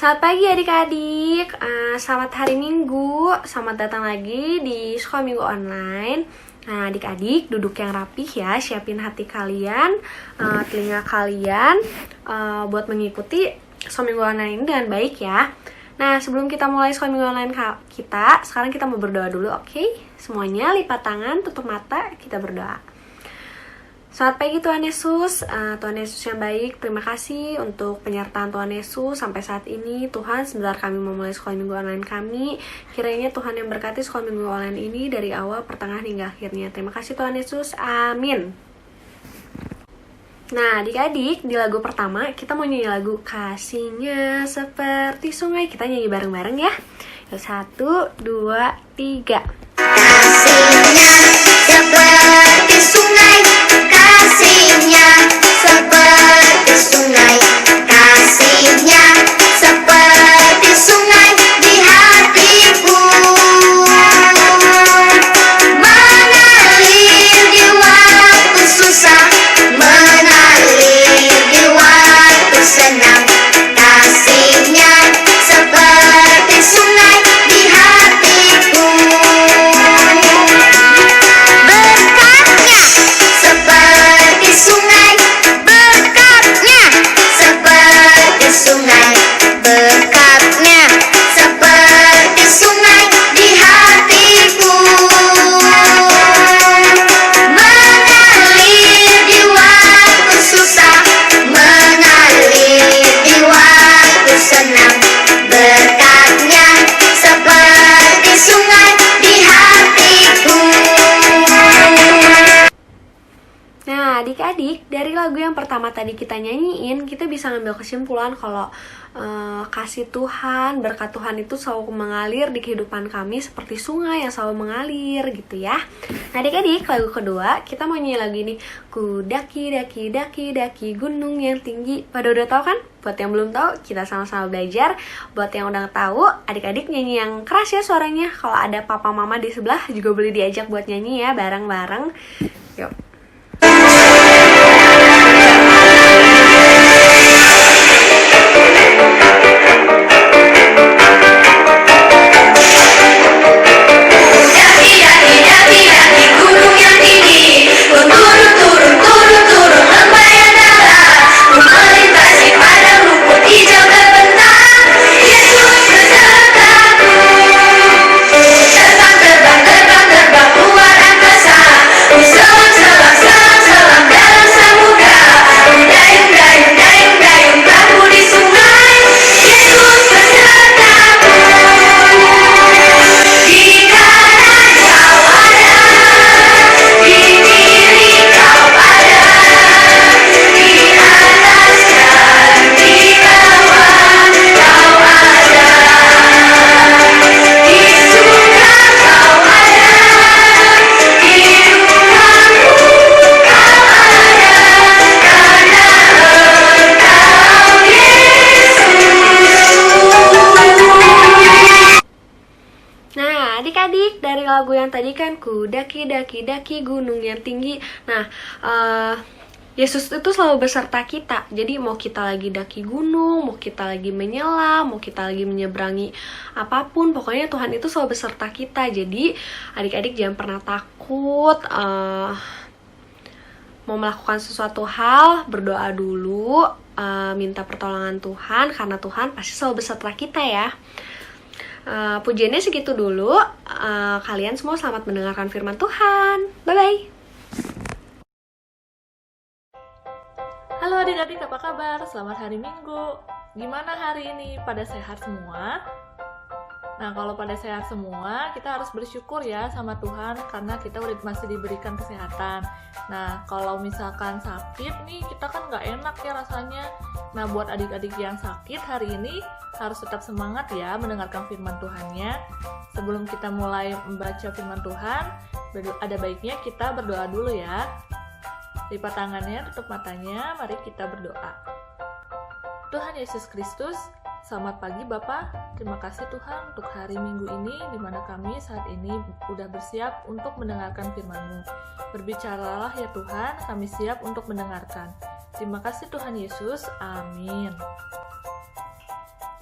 Selamat pagi adik-adik, selamat hari Minggu, selamat datang lagi di Sekolah Minggu Online. Nah adik-adik duduk yang rapih ya, siapin hati kalian, telinga kalian buat mengikuti Sekolah Minggu Online ini dengan baik ya. Nah sebelum kita mulai Sekolah Minggu Online kita, sekarang kita mau berdoa dulu, oke? Semuanya lipat tangan, tutup mata, kita berdoa. Selamat pagi Tuhan Yesus, Tuhan Yesus yang baik, terima kasih untuk penyertaan Tuhan Yesus sampai saat ini. Tuhan, sebentar kami memulai sekolah minggu online kami, kiranya Tuhan yang berkati sekolah minggu online ini dari awal, pertengahan hingga akhirnya. Terima kasih Tuhan Yesus, amin. Nah adik-adik, di lagu pertama kita mau nyanyi lagu Kasihnya Seperti Sungai. Kita nyanyi bareng-bareng ya. 1, 2, 3. Kasihnya seperti sungai, kasihnya seperti sungai, kasihnya seperti sungai di hatiku, mengalir di waktu susah, mengalir di waktu senang, kasihnya seperti sungai di hatiku. Seperti sungai, berkatnya seperti sungai, berkatnya seperti sungai di hatiku, mengalir di waktu susah, mengalir di waktu senang, berkatnya seperti sungai di hatiku. Nah adik-adik, dari lagu yang pertama tadi kita nyanyiin, kita bisa ngambil kesimpulan kalau kasih Tuhan, berkat Tuhan itu selalu mengalir di kehidupan kami seperti sungai yang selalu mengalir gitu ya. Nah adik-adik, lagu kedua kita mau nyanyi lagu ini, Ku daki daki daki daki gunung yang tinggi. Pada udah tahu kan? Buat yang belum tahu, kita sama-sama belajar. Buat yang udah tahu, adik-adik nyanyi yang keras ya suaranya. Kalau ada papa mama di sebelah juga boleh diajak buat nyanyi ya bareng-bareng. Yuk. Adik-adik, dari lagu yang tadi kan ku daki daki daki gunung yang tinggi. Nah, Yesus itu selalu beserta kita. Jadi mau kita lagi daki gunung, mau kita lagi menyelam, mau kita lagi menyeberangi apapun, pokoknya Tuhan itu selalu beserta kita. Jadi adik-adik jangan pernah takut mau melakukan sesuatu hal, berdoa dulu, minta pertolongan Tuhan, karena Tuhan pasti selalu beserta kita ya. Pujiannya segitu dulu. Kalian semua selamat mendengarkan firman Tuhan. Bye-bye. Halo adik-adik, apa kabar? Selamat hari Minggu. Gimana hari ini? Pada sehat semua? Nah, kalau pada sehat semua, kita harus bersyukur ya sama Tuhan karena kita masih diberikan kesehatan. Nah, kalau misalkan sakit nih, kita kan nggak enak ya rasanya. Nah, buat adik-adik yang sakit hari ini, harus tetap semangat ya mendengarkan firman Tuhannya. Sebelum kita mulai membaca firman Tuhan, ada baiknya kita berdoa dulu ya. Lipat tangannya, tutup matanya, mari kita berdoa. Tuhan Yesus Kristus, selamat pagi Bapak. Terima kasih Tuhan untuk hari Minggu ini di mana kami saat ini sudah bersiap untuk mendengarkan firman-Mu. Berbicaralah ya Tuhan, kami siap untuk mendengarkan. Terima kasih Tuhan Yesus, amin.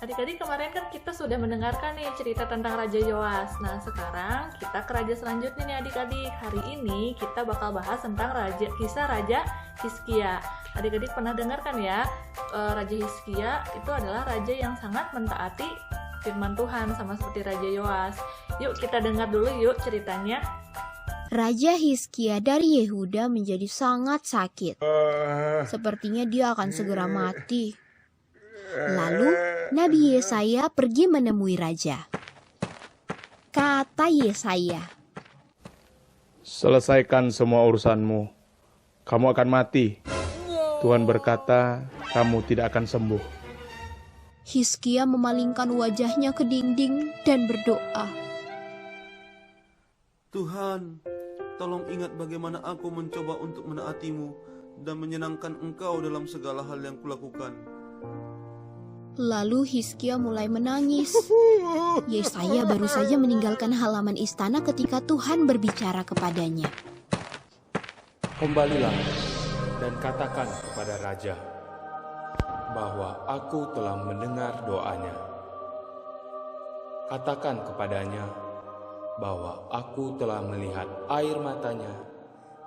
Adik-adik, kemarin kan kita sudah mendengarkan nih cerita tentang Raja Yoas. Nah, sekarang kita ke raja selanjutnya nih adik-adik. Hari ini kita bakal bahas tentang kisah Raja Hizkia. Adik-adik pernah dengar kan ya, Raja Hizkia itu adalah raja yang sangat mentaati firman Tuhan sama seperti Raja Yoas. Yuk kita dengar dulu yuk ceritanya. Raja Hizkia dari Yehuda menjadi sangat sakit. Sepertinya dia akan segera mati. Lalu Nabi Yesaya pergi menemui raja. Kata Yesaya, "Selesaikan semua urusanmu. Kamu akan mati. Tuhan berkata, kamu tidak akan sembuh." Hizkia memalingkan wajahnya ke dinding dan berdoa. Tuhan, tolong ingat bagaimana aku mencoba untuk menaatimu dan menyenangkan Engkau dalam segala hal yang kulakukan. Lalu Hizkia mulai menangis. Yesaya baru saja meninggalkan halaman istana ketika Tuhan berbicara kepadanya. Kembalilah dan katakan kepada raja bahwa aku telah mendengar doanya. Katakan kepadanya bahwa aku telah melihat air matanya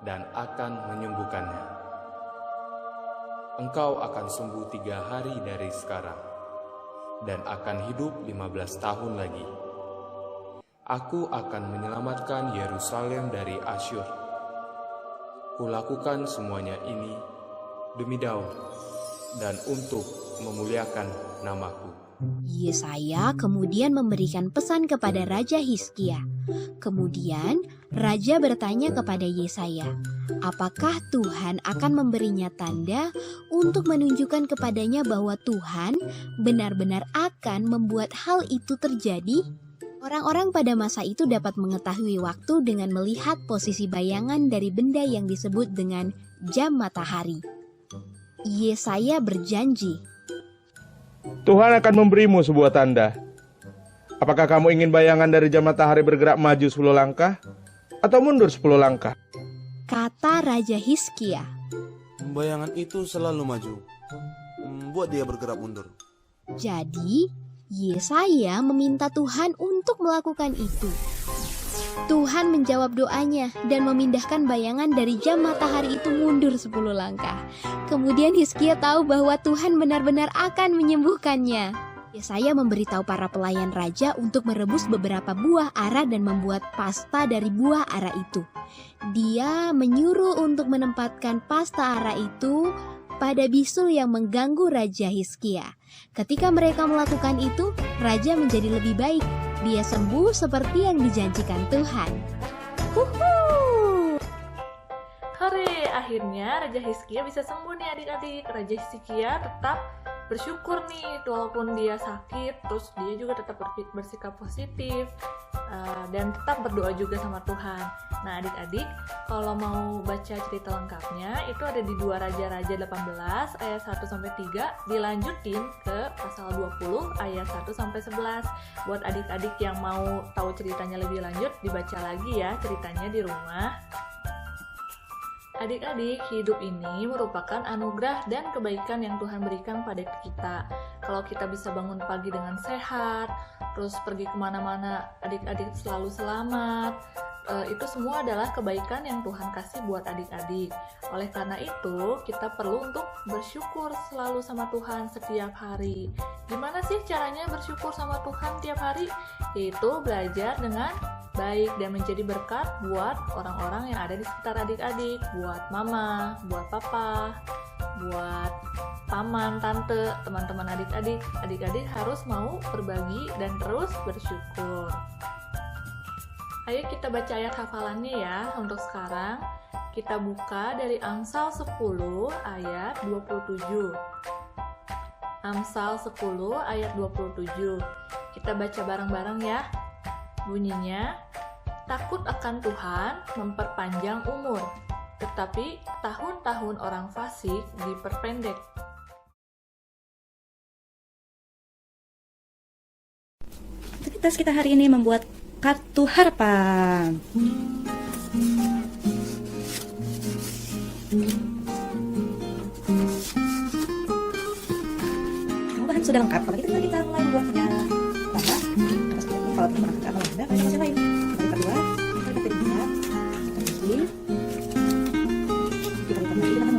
dan akan menyembuhkannya. Engkau akan sembuh 3 hari dari sekarang dan akan hidup 15 tahun lagi. Aku akan menyelamatkan Yerusalem dari Asyur. Kulakukan semuanya ini demi Daud dan untuk memuliakan namaku. Yesaya kemudian memberikan pesan kepada Raja Hizkia. Kemudian Raja bertanya kepada Yesaya, apakah Tuhan akan memberinya tanda untuk menunjukkan kepadanya bahwa Tuhan benar-benar akan membuat hal itu terjadi? Orang-orang pada masa itu dapat mengetahui waktu dengan melihat posisi bayangan dari benda yang disebut dengan jam matahari. Yesaya berjanji, Tuhan akan memberimu sebuah tanda. Apakah kamu ingin bayangan dari jam matahari bergerak maju 10 langkah atau mundur 10 langkah? kata Raja Hizkia. Bayangan itu selalu maju. Buat dia bergerak mundur. Jadi, Yesaya meminta Tuhan untuk melakukan itu. Tuhan menjawab doanya dan memindahkan bayangan dari jam matahari itu mundur 10 langkah. Kemudian Hizkia tahu bahwa Tuhan benar-benar akan menyembuhkannya. Yesaya memberitahu para pelayan raja untuk merebus beberapa buah ara dan membuat pasta dari buah ara itu. Dia menyuruh untuk menempatkan pasta ara itu pada bisul yang mengganggu Raja Hizkia. Ketika mereka melakukan itu, raja menjadi lebih baik. Dia sembuh seperti yang dijanjikan Tuhan. Hore, akhirnya Raja Hizkia bisa sembuh nih adik-adik. Raja Hizkia tetap bersyukur nih, walaupun dia sakit, terus dia juga tetap bersikap positif dan tetap berdoa juga sama Tuhan. Nah adik-adik, kalau mau baca cerita lengkapnya itu ada di 2 Raja-Raja 18 ayat 1-3, dilanjutin ke pasal 20 ayat 1-11. Buat adik-adik yang mau tahu ceritanya lebih lanjut, dibaca lagi ya ceritanya di rumah. Adik-adik, hidup ini merupakan anugerah dan kebaikan yang Tuhan berikan pada kita. Kalau kita bisa bangun pagi dengan sehat, terus pergi kemana-mana, adik-adik selalu selamat, itu semua adalah kebaikan yang Tuhan kasih buat adik-adik. Oleh karena itu, kita perlu untuk bersyukur selalu sama Tuhan setiap hari. Gimana sih caranya bersyukur sama Tuhan tiap hari? Yaitu belajar dengan baik dan menjadi berkat buat orang-orang yang ada di sekitar adik-adik, buat mama, buat papa, buat paman, tante, teman-teman adik-adik. Adik-adik harus mau berbagi dan terus bersyukur. Ayo kita baca ayat hafalannya ya. Untuk sekarang kita buka dari Amsal 10 ayat 27. Amsal 10 ayat 27. Kita baca bareng-bareng ya. Bunyinya, takut akan Tuhan memperpanjang umur, tetapi tahun-tahun orang fasik diperpendek. Aktivitas kita hari ini membuat kartu harapan. Kamu bahan kan sudah lengkap. Kalau kita mulai membuatnya. Pertama, atas ini kalau kita mengangkat atau Anda, pakai yang lain. Kita lipat 2, kita lipat 3, kita lipat lagi, kita akan membuat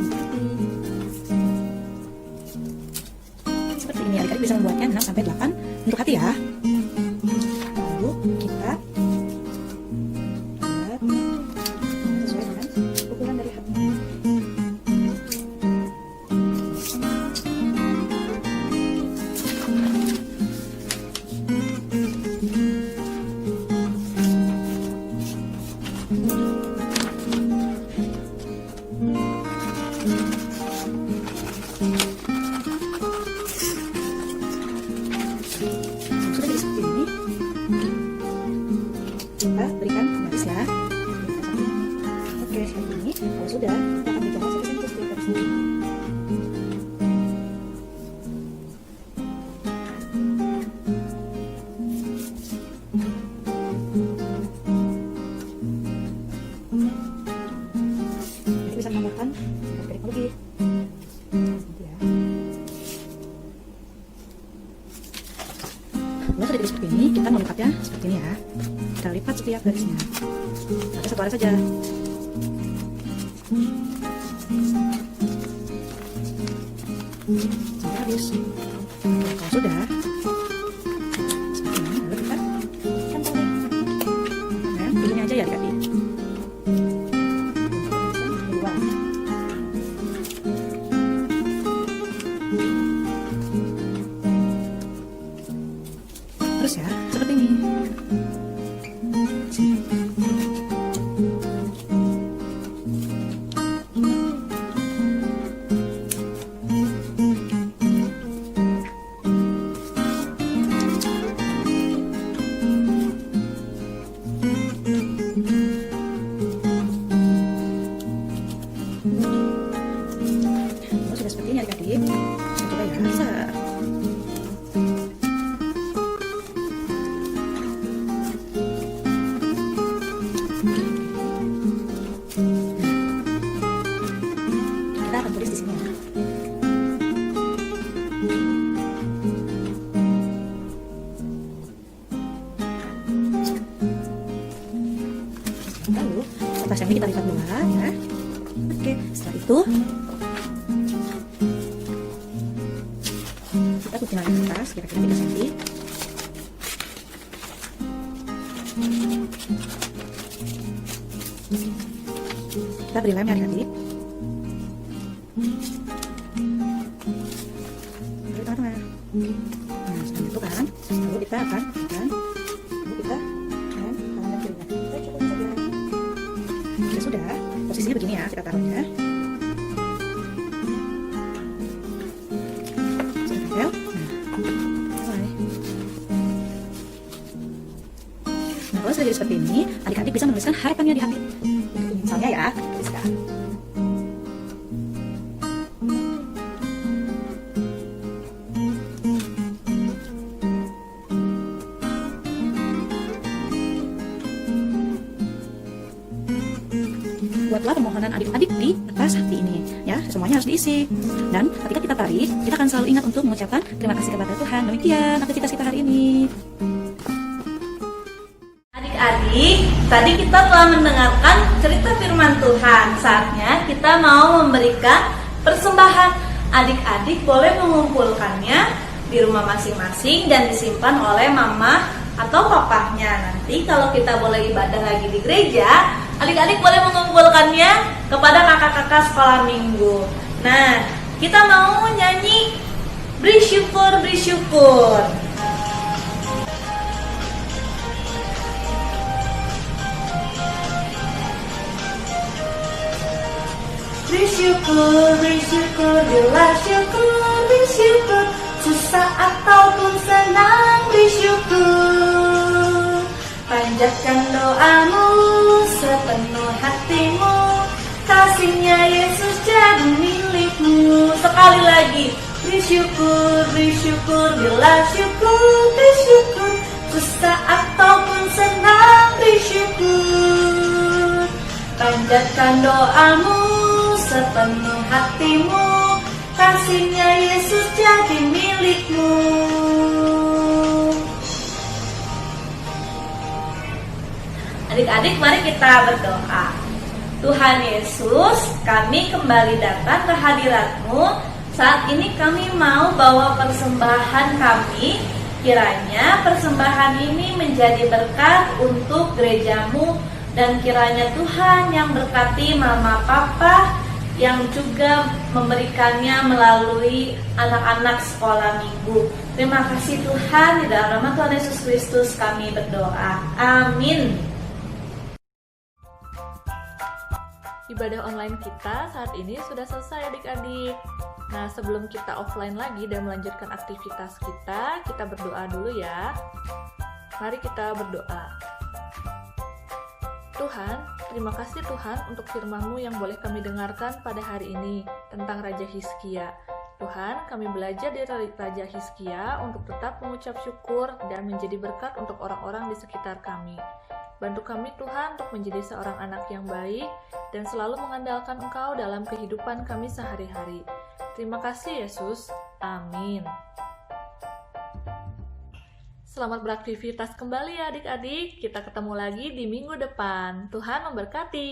seperti ini. Adik-adik bisa membuatnya 6 sampai 8 bentuk hati ya. Lalu kita buat sesuai dengan ukuran dari hati. Sudah jadi seperti ini, kita berikan garis ya. Oke, seperti ini. Kalau sudah, kita akan bicara satu senti seperti garis ini. Jadi bisa menambahkan garis lagi. Ya. Kalau sudah jadi seperti ini, kita mau lipatnya seperti ini ya. Kita lipat setiap garisnya. Pakai satu arah saja. Sampai habis. Kalau sudah seperti ini, lalu kita kantongin. Nah, pilihnya aja ya adik-adik. Dua. Terus ya, seperti ini. Sini. Oh, sudah seperti ini adik-adik. Coba ya, bisa. Kita akan tulis di sini ya. Lalu kertas yang ini kita lipat 2 ya. Oke, setelah itu kita gunting lagi kertas kira-kira 3 cm. Kita beri lem ya adik-adik. Beri tengah-tengah. Nah, seperti itu kan. Lalu kita akan lalu kita lem kanan dan kirinya. Kita cukup saja. Oke, sudah. Posisinya begini ya, kita taruhnya. Sudah tempel. Nah, mulai. Nah, kalau sudah jadi seperti ini, adik-adik bisa menuliskan harapannya di hati. Misalnya ya, tuliskan. Buatlah permohonan adik-adik di kertas hati ini ya, semuanya harus diisi. Dan ketika kita tarik, kita akan selalu ingat untuk mengucapkan terima kasih kepada Tuhan. Demikian aktivitas kita hari ini. Adik-adik, tadi kita telah mendengarkan cerita firman Tuhan. Saatnya kita mau memberikan persembahan. Adik-adik boleh mengumpulkannya di rumah masing-masing dan disimpan oleh mama atau papahnya. Nanti kalau kita boleh ibadah lagi di gereja, adik-adik boleh mengumpulkannya kepada kakak-kakak sekolah minggu. Nah, kita mau nyanyi beri syukur, beri syukur. Bersyukur, bila syukur, bersyukur. Susah ataupun senang, bersyukur. Panjatkan doamu sepenuh hatimu, kasihnya Yesus jadi milikmu. Sekali lagi, bersyukur, bersyukur, bila syukur, bersyukur. Susah ataupun senang, bersyukur. Panjatkan doamu sepenuh hatimu, kasihnya Yesus jadi milikmu. Adik-adik, mari kita berdoa. Tuhan Yesus, kami kembali datang ke hadirat-Mu. Saat ini kami mau bawa persembahan kami. Kiranya persembahan ini menjadi berkat untuk gereja-Mu. Dan kiranya Tuhan yang berkati mama papa yang juga memberikannya melalui anak-anak sekolah minggu. Terima kasih Tuhan, di dalam nama Tuhan Yesus Kristus kami berdoa. Amin. Ibadah online kita saat ini sudah selesai adik-adik. Nah, sebelum kita offline lagi dan melanjutkan aktivitas kita berdoa dulu ya. Mari kita berdoa. Tuhan, terima kasih Tuhan untuk firman-Mu yang boleh kami dengarkan pada hari ini tentang Raja Hizkia. Tuhan, kami belajar dari Raja Hizkia untuk tetap mengucap syukur dan menjadi berkat untuk orang-orang di sekitar kami. Bantu kami Tuhan untuk menjadi seorang anak yang baik dan selalu mengandalkan Engkau dalam kehidupan kami sehari-hari. Terima kasih Yesus. Amin. Selamat beraktivitas kembali ya adik-adik. Kita ketemu lagi di minggu depan. Tuhan memberkati.